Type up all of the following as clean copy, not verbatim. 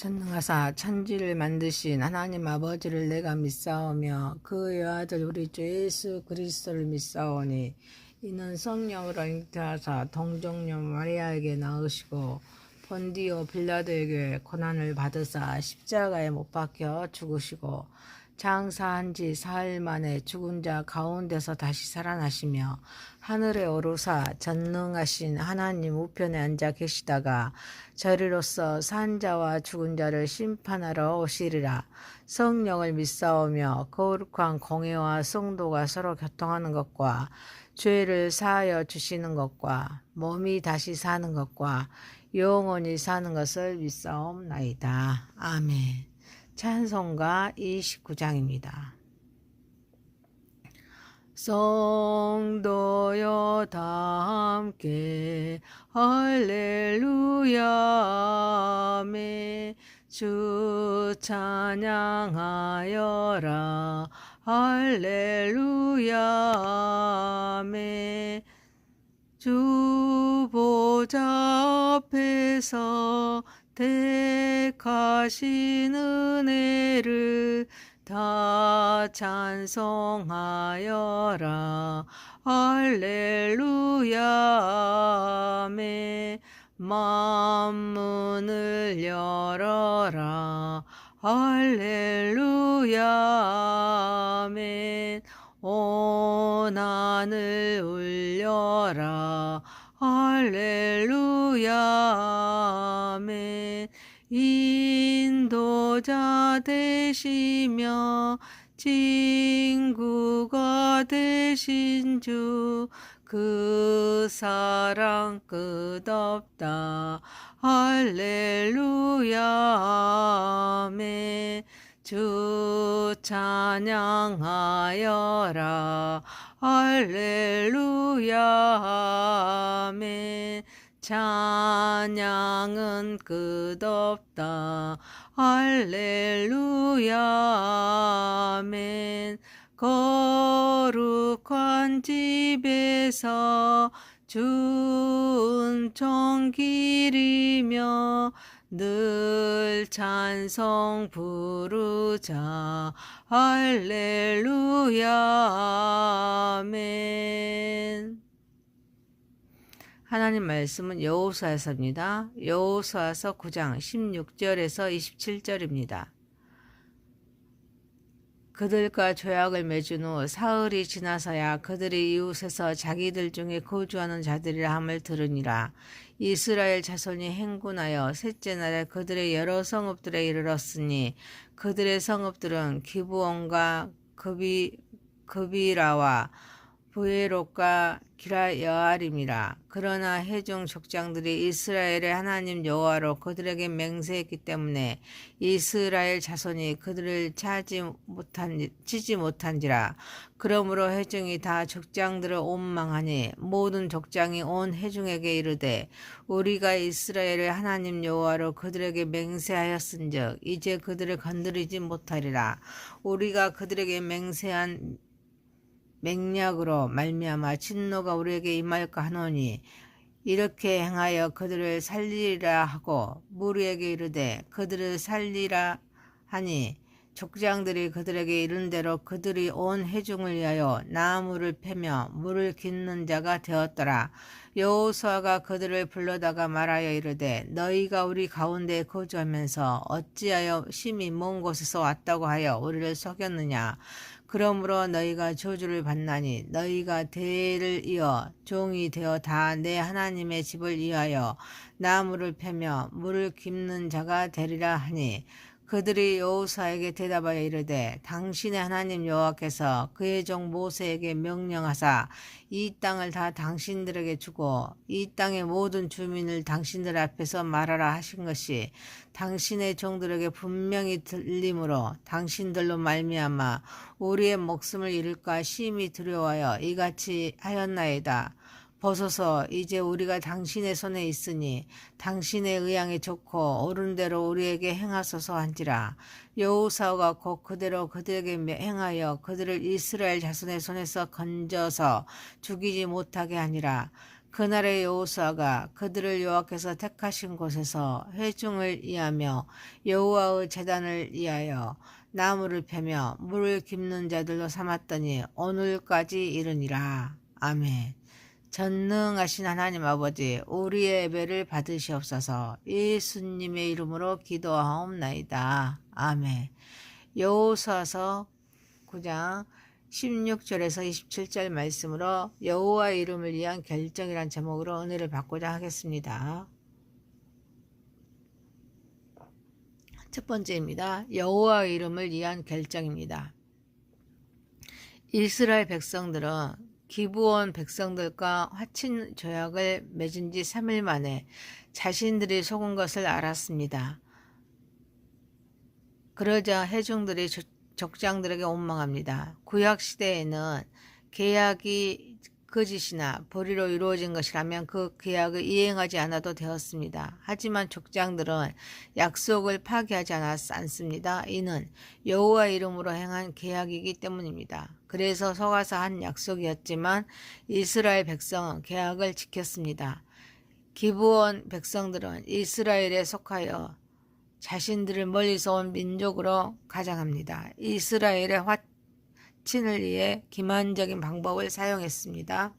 전능하사 천지를 만드신 하나님 아버지를 내가 믿사오며 그의 아들 우리 주 예수 그리스도를 믿사오니 이는 성령으로 잉태하사 동정녀 마리아에게 낳으시고 본디오 빌라도에게 고난을 받으사 십자가에 못 박혀 죽으시고 장사한 지 사흘 만에 죽은 자 가운데서 다시 살아나시며 하늘에 오르사 전능하신 하나님 우편에 앉아 계시다가 저리로서 산 자와 죽은 자를 심판하러 오시리라. 성령을 믿사오며 거룩한 공회와 성도가 서로 교통하는 것과 죄를 사하여 주시는 것과 몸이 다시 사는 것과 영원히 사는 것을 믿사옵나이다. 아멘. 찬송가 29장입니다. 성도여 다 함께 할렐루야 아멘. 주 찬양하여라 할렐루야 아멘. 주 보좌 앞에서 택하신 은혜를 다 찬송하여라 할렐루야 아멘. 만문을 열어라 할렐루야 아멘. 온 하늘 울려라 할렐루야 아멘. 인도자 되시며 친구가 되신 주 그 사랑 끝없다 할렐루야 아멘. 주 찬양하여라 할렐루야 아멘. 찬양은 끝없다 할렐루야 아멘. 거룩한 집에서 주 은총 기리며 늘 찬송 부르자 할렐루야 아멘. 하나님 말씀은 여호수아서입니다. 여호수아서 9장 16절에서 27절입니다. 그들과 조약을 맺은 후 사흘이 지나서야 그들이 이웃에서 자기들 중에 거주하는 자들이라 함을 들으니라. 이스라엘 자손이 행군하여 셋째 날에 그들의 여러 성읍들에 이르렀으니 그들의 성읍들은 기브온과 그비라와 부에롯과 기라여아림이라. 그러나 회중 족장들이 이스라엘의 하나님 여호와로 그들에게 맹세했기 때문에 이스라엘 자손이 그들을 치지 못한지라. 그러므로 회중이 다 족장들을 원망하니 모든 족장이 온 회중에게 이르되 우리가 이스라엘의 하나님 여호와로 그들에게 맹세하였은즉 이제 그들을 건드리지 못하리라. 우리가 그들에게 맹세한 맹약으로 말미암아 진노가 우리에게 임할까 하노니 이렇게 행하여 그들을 살리라 하고 무리에게 이르되 그들을 살리라 하니 족장들이 그들에게 이른 대로 그들이 온 회중을 위하여 나무를 패며 물을 깃는 자가 되었더라. 여호수아가 그들을 불러다가 말하여 이르되 너희가 우리 가운데 거주하면서 어찌하여 심히 먼 곳에서 왔다고 하여 우리를 속였느냐. 그러므로 너희가 저주를 받나니 너희가 대를 이어 종이 되어 다 내 하나님의 집을 위하여 나무를 패며 물을 깃는 자가 되리라 하니 그들이 여호수아에게 대답하여 이르되 당신의 하나님 여호와께서 그의 종 모세에게 명령하사 이 땅을 다 당신들에게 주고 이 땅의 모든 주민을 당신들 앞에서 말하라 하신 것이 당신의 종들에게 분명히 들리므로 당신들로 말미암아 우리의 목숨을 잃을까 심히 두려워하여 이같이 하였나이다. 보소서 이제 우리가 당신의 손에 있으니 당신의 의향에 좋고 옳은 대로 우리에게 행하소서 한지라. 여호수아가 곧 그대로 그들에게 행하여 그들을 이스라엘 자손의 손에서 건져서 죽이지 못하게 하니라. 그날의 여호수아가 그들을 여호와께서 택하신 곳에서 회중을 이하며 여호와의 제단을 위하여 나무를 패며 물을 깁는 자들로 삼았더니 오늘까지 이르니라. 아멘. 전능하신 하나님 아버지, 우리의 예배를 받으시옵소서. 예수님의 이름으로 기도하옵나이다. 아멘. 여호수아서 9장 16절에서 27절 말씀으로 여호와의 이름을 위한 결정이란 제목으로 은혜를 받고자 하겠습니다. 첫 번째입니다. 여호와의 이름을 위한 결정입니다. 이스라엘 백성들은 기브온 백성들과 화친 조약을 맺은 지 3일 만에 자신들이 속은 것을 알았습니다. 그러자 회중들이 족장들에게 원망합니다. 구약시대에는 계약이 거짓이나 불의로 이루어진 것이라면 그 계약을 이행하지 않아도 되었습니다. 하지만 족장들은 약속을 파기하지 않습니다. 이는 여호와 이름으로 행한 계약이기 때문입니다. 그래서 속아서 한 약속이었지만 이스라엘 백성은 계약을 지켰습니다. 기브온 백성들은 이스라엘에 속하여 자신들을 멀리서 온 민족으로 가장합니다. 이스라엘의 화친을 위해 기만적인 방법을 사용했습니다.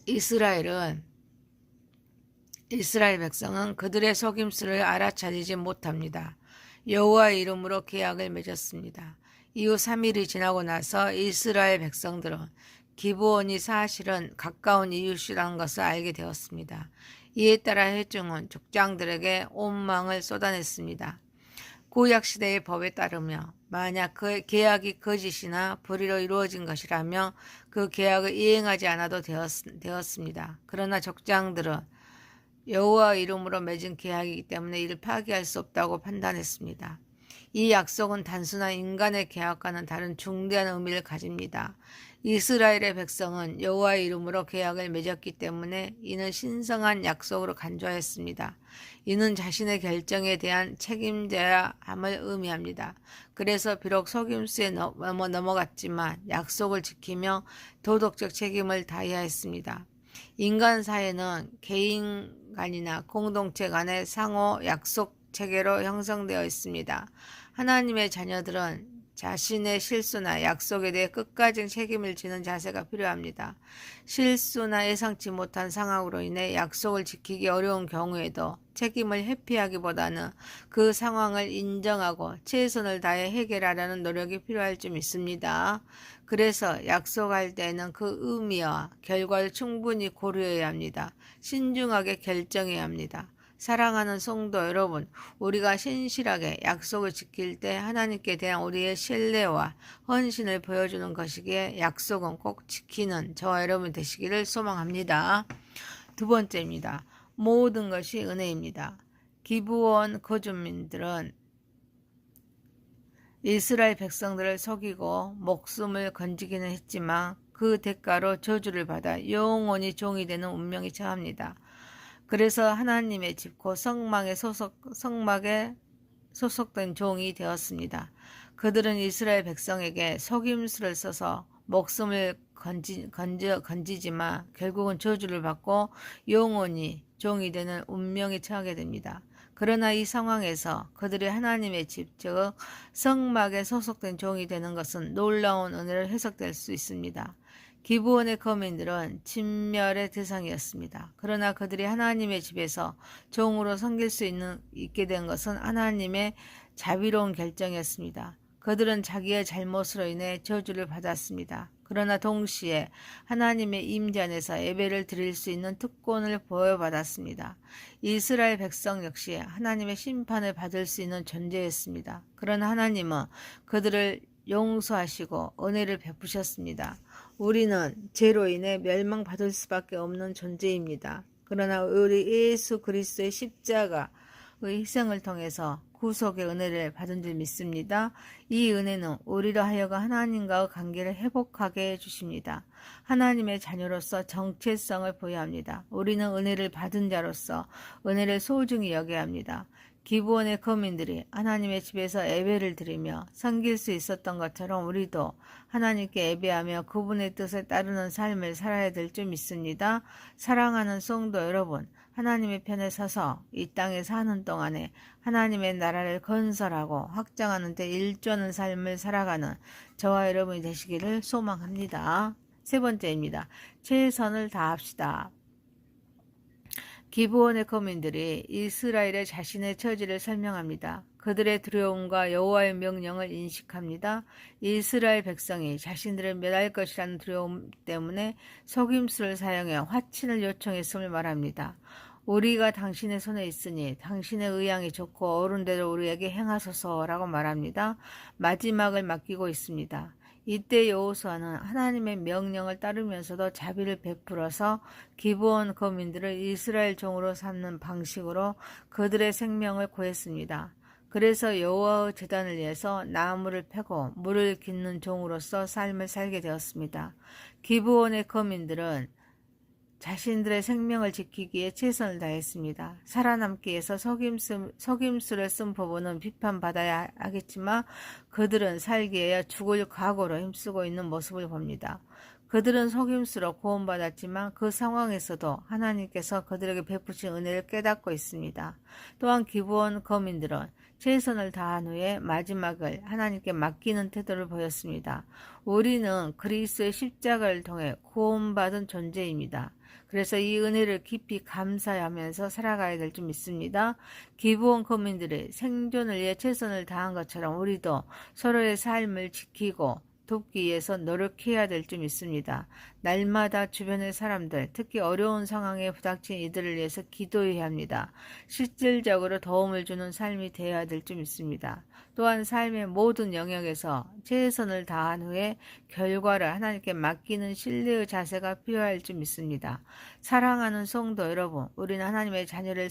이스라엘 백성은 그들의 속임수를 알아차리지 못합니다. 여호와의 이름으로 계약을 맺었습니다. 이후 3일이 지나고 나서 이스라엘 백성들은 기브온이 사실은 가까운 이웃이라는 것을 알게 되었습니다. 이에 따라 회중은 족장들에게 원망을 쏟아냈습니다. 구약시대의 법에 따르며 만약 그 계약이 거짓이나 불의로 이루어진 것이라며 그 계약을 이행하지 않아도 되었습니다. 그러나 족장들은 여호와 이름으로 맺은 계약이기 때문에 이를 파기할 수 없다고 판단했습니다. 이 약속은 단순한 인간의 계약과는 다른 중대한 의미를 가집니다. 이스라엘의 백성은 여호와의 이름으로 계약을 맺었기 때문에 이는 신성한 약속으로 간주하였습니다. 이는 자신의 결정에 대한 책임져야 함을 의미합니다. 그래서 비록 속임수에 넘어갔지만 약속을 지키며 도덕적 책임을 다해야 했습니다. 인간 사회는 개인 간이나 공동체 간의 상호 약속 체계로 형성되어 있습니다. 하나님의 자녀들은 자신의 실수나 약속에 대해 끝까지 책임을 지는 자세가 필요합니다. 실수나 예상치 못한 상황으로 인해 약속을 지키기 어려운 경우에도 책임을 회피하기보다는 그 상황을 인정하고 최선을 다해 해결하려는 노력이 필요할 줄 믿습니다. 그래서 약속할 때는 그 의미와 결과를 충분히 고려해야 합니다. 신중하게 결정해야 합니다. 사랑하는 성도 여러분, 우리가 신실하게 약속을 지킬 때 하나님께 대한 우리의 신뢰와 헌신을 보여주는 것이기에 약속은 꼭 지키는 저와 여러분 되시기를 소망합니다. 두 번째입니다. 모든 것이 은혜입니다. 기브온 거주민들은 이스라엘 백성들을 속이고 목숨을 건지기는 했지만 그 대가로 저주를 받아 영원히 종이 되는 운명이 처합니다. 그래서 하나님의 집 곧 성막에 소속된 종이 되었습니다. 그들은 이스라엘 백성에게 속임수를 써서 목숨을 건지지만 결국은 저주를 받고 영원히 종이 되는 운명에 처하게 됩니다. 그러나 이 상황에서 그들이 하나님의 집, 즉 성막에 소속된 종이 되는 것은 놀라운 은혜로 해석될 수 있습니다. 기브온의 거민들은 진멸의 대상이었습니다. 그러나 그들이 하나님의 집에서 종으로 섬길 수 있게 된 것은 하나님의 자비로운 결정이었습니다. 그들은 자기의 잘못으로 인해 저주를 받았습니다. 그러나 동시에 하나님의 임재 안에서 예배를 드릴 수 있는 특권을 부여받았습니다. 이스라엘 백성 역시 하나님의 심판을 받을 수 있는 존재였습니다. 그러나 하나님은 그들을 용서하시고 은혜를 베푸셨습니다. 우리는 죄로 인해 멸망받을 수밖에 없는 존재입니다. 그러나 우리 예수 그리스도의 십자가 희생을 통해서 구속의 은혜를 받은 줄 믿습니다. 이 은혜는 우리로 하여금 하나님과의 관계를 회복하게 해주십니다. 하나님의 자녀로서 정체성을 부여합니다. 우리는 은혜를 받은 자로서 은혜를 소중히 여겨야 합니다. 기브온의 거민들이 하나님의 집에서 예배를 드리며 섬길 수 있었던 것처럼 우리도 하나님께 예배하며 그분의 뜻에 따르는 삶을 살아야 될 줄 믿습니다. 사랑하는 성도 여러분, 하나님의 편에 서서 이 땅에 사는 동안에 하나님의 나라를 건설하고 확장하는 데 일조하는 삶을 살아가는 저와 여러분이 되시기를 소망합니다. 세 번째입니다. 최선을 다합시다. 기브온의 거민들이 이스라엘의 자신의 처지를 설명합니다. 그들의 두려움과 여호와의 명령을 인식합니다. 이스라엘 백성이 자신들을 멸할 것이라는 두려움 때문에 속임수를 사용해 화친을 요청했음을 말합니다. 우리가 당신의 손에 있으니 당신의 의향이 좋고 어른대로 우리에게 행하소서라고 말합니다. 마지막을 맡기고 있습니다. 이때 여호수아는 하나님의 명령을 따르면서도 자비를 베풀어서 기브온 거민들을 이스라엘 종으로 삼는 방식으로 그들의 생명을 구했습니다. 그래서 여호와의 제단을 위해서 나무를 패고 물을 깃는 종으로서 삶을 살게 되었습니다. 기브온의 거민들은 자신들의 생명을 지키기에 최선을 다했습니다. 살아남기 위해서 속임수를 쓴 부분은 비판받아야 하겠지만 그들은 살기 위해 죽을 각오로 힘쓰고 있는 모습을 봅니다. 그들은 속임수로 구원받았지만 그 상황에서도 하나님께서 그들에게 베푸신 은혜를 깨닫고 있습니다. 또한 기브온 거민들은 최선을 다한 후에 마지막을 하나님께 맡기는 태도를 보였습니다. 우리는 그리스도의 십자가를 통해 구원받은 존재입니다. 그래서 이 은혜를 깊이 감사하면서 살아가야 될 줄 믿습니다. 기브온 거민들이 생존을 위해 최선을 다한 것처럼 우리도 서로의 삶을 지키고 돕기 위해서 노력해야 될 줄 믿습니다. 날마다 주변의 사람들, 특히 어려운 상황에 부닥친 이들을 위해서 기도해야 합니다. 실질적으로 도움을 주는 삶이 되어야 될 줄 믿습니다. 또한 삶의 모든 영역에서 최선을 다한 후에 결과를 하나님께 맡기는 신뢰의 자세가 필요할 줄 믿습니다. 사랑하는 성도 여러분, 우리는 하나님의 자녀를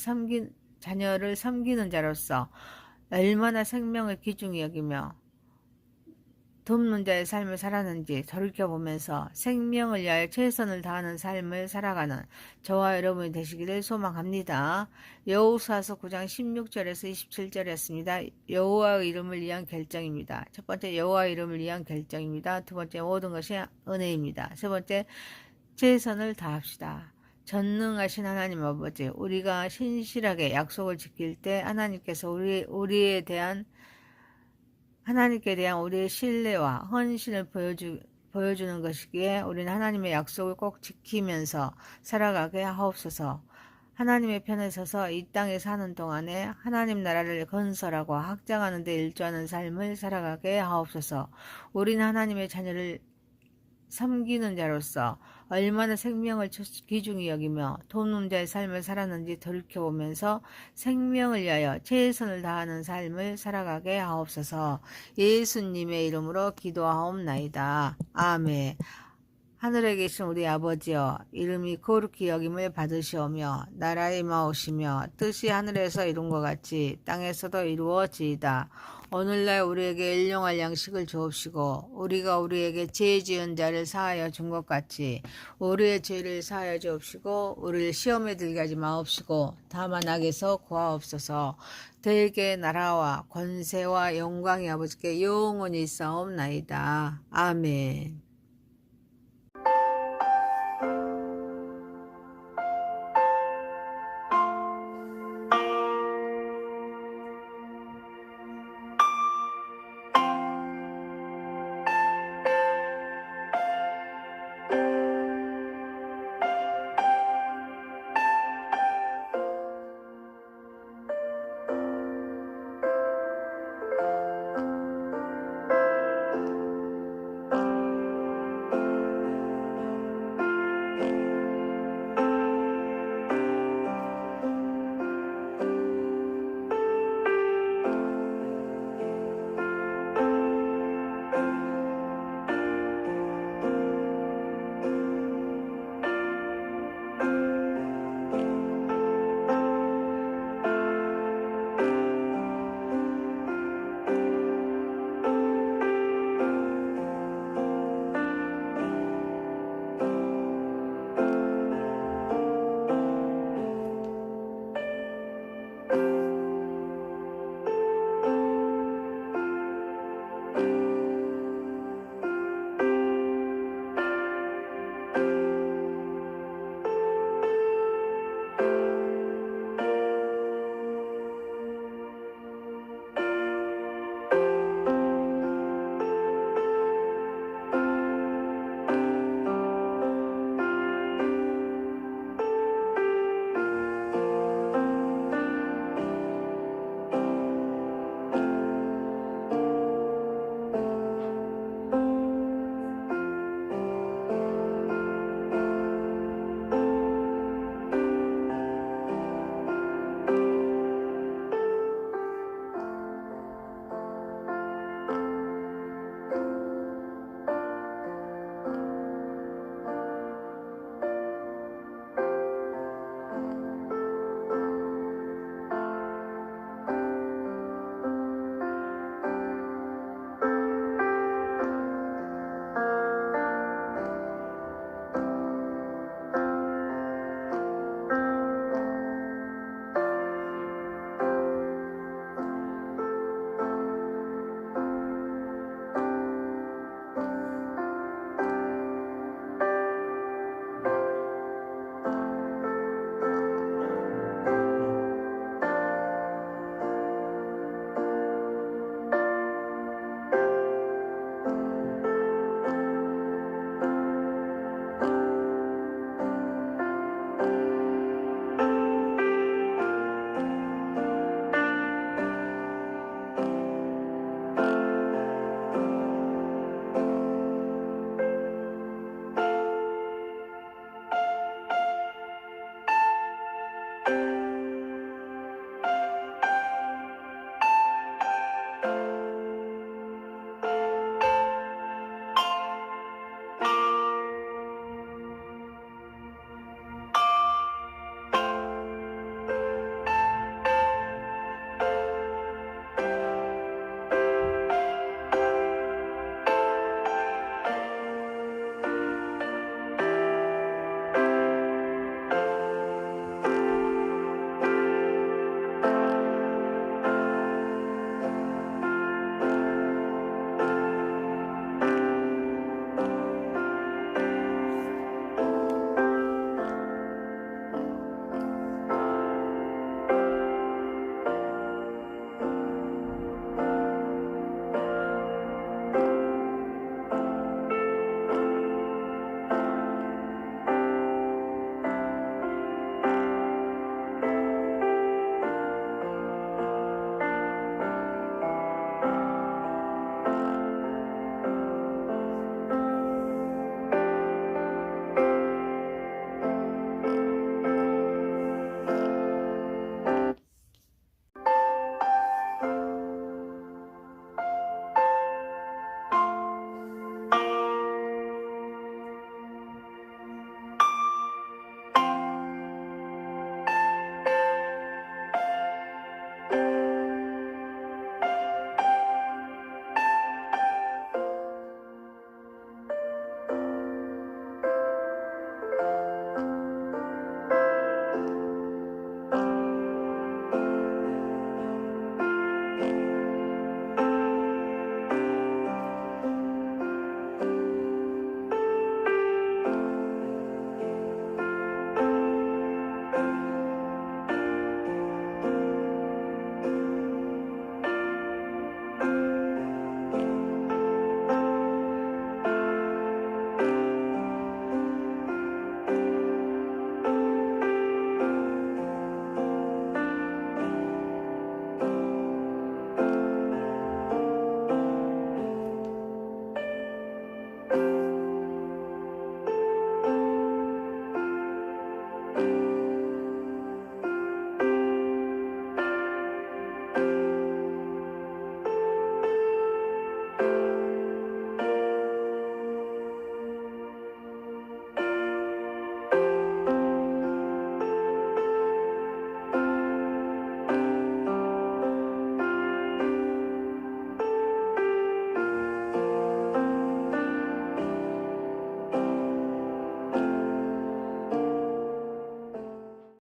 섬기는 자로서 얼마나 생명을 귀중히 여기며 돕는 자의 삶을 살았는지 돌이켜보면서 생명을 위하여 최선을 다하는 삶을 살아가는 저와 여러분이 되시기를 소망합니다. 여호수아서 9장 16절에서 27절이었습니다. 여호와의 이름을 위한 결정입니다. 첫 번째, 여호와의 이름을 위한 결정입니다. 두 번째, 모든 것이 은혜입니다. 세 번째, 최선을 다합시다. 전능하신 하나님 아버지, 우리가 신실하게 약속을 지킬 때 하나님께서 하나님께 대한 우리의 신뢰와 헌신을 보여주는 것이기에 우리는 하나님의 약속을 꼭 지키면서 살아가게 하옵소서. 하나님의 편에 서서 이 땅에 사는 동안에 하나님 나라를 건설하고 확장하는 데 일조하는 삶을 살아가게 하옵소서. 우리는 하나님의 자녀를 섬기는 자로서 얼마나 생명을 귀중히 여기며 돕는 자의 삶을 살았는지 돌이켜보면서 생명을 위하여 최선을 다하는 삶을 살아가게 하옵소서. 예수님의 이름으로 기도하옵나이다. 아멘. 하늘에 계신 우리 아버지여, 이름이 거룩히 여김을 받으시오며 나라에 임하오시며 뜻이 하늘에서 이룬 것 같이 땅에서도 이루어지이다. 오늘날 우리에게 일용할 양식을 주옵시고 우리가 우리에게 죄 지은 자를 사하여 준 것 같이 우리의 죄를 사하여 주옵시고 우리를 시험에 들게 하지 마옵시고 다만 악에서 구하옵소서. 대개 나라와 권세와 영광이 아버지께 영원히 있사옵나이다. 아멘.